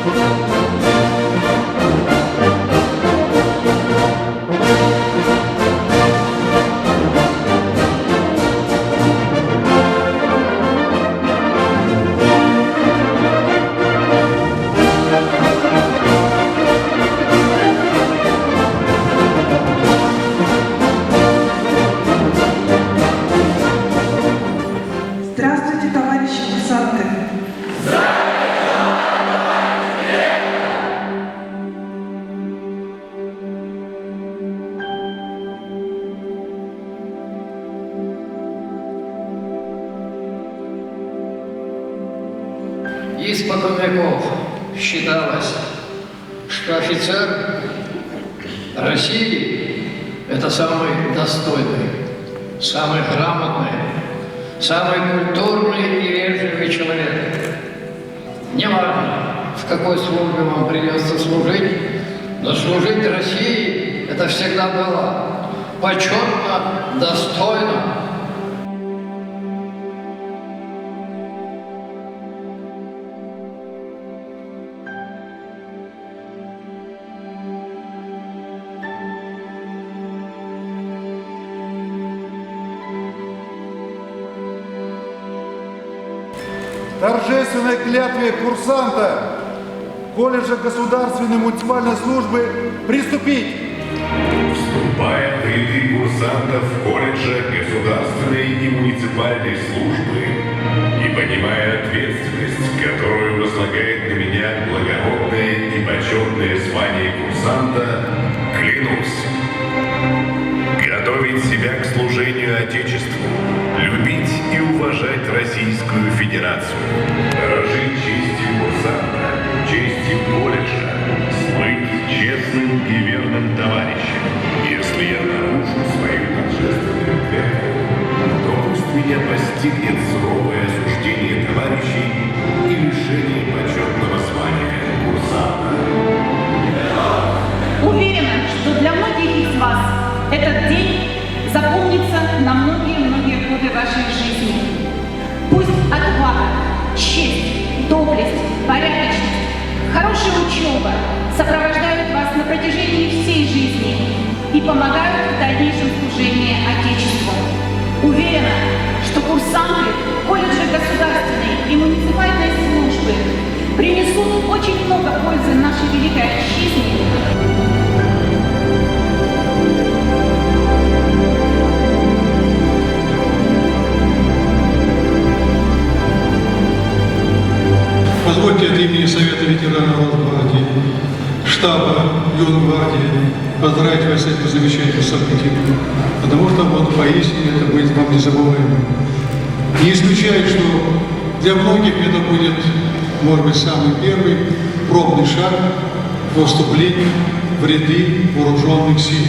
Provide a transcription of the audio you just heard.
Здравствуйте, товарищи курсанты! Испокон веков считалось, что офицер России – это самый достойный, самый грамотный, самый культурный и вежливый человек. Неважно, в какой службе вам придется служить, но служить России – это всегда было почетно, достойно. Торжественной клятве курсанта колледжа государственной муниципальной службы приступить. Вступая в ряды курсантов колледжа государственной и муниципальной службы и понимая ответственность, которую возлагает на меня благородное и почетное звание курсанта, клянусь готовить себя к служению Отечеству, любить и уважать Российскую Федерацию, дорожить честью курсанта, честью колледжа, слыть честным и верным товарищем. Если я нарушу свою торжественную клятву, то пусть меня постигнет суровое осуждение товарищей и лишение почетного звания курсанта. Уверена, что для многих из вас этот день запомнится на многие-многие годы вашей жизни. Пусть отвага, честь, доблесть, порядочность, хорошая учеба сопровождают вас на протяжении всей жизни и помогают в дальнейшем служении Отечеству. Уверена, что курсанты колледжа государственной и муниципальной службы принесут очень много пользы нашей великой отчизне. Позвольте от имени Совета ветеранов Росгвардии, штаба Юнгвардии поздравить вас с этим замечательным событием, потому что вот поистине это будет вам незабываемым. Не исключаю, что для многих это будет, может быть, самый первый пробный шаг по вступлению в ряды вооруженных сил.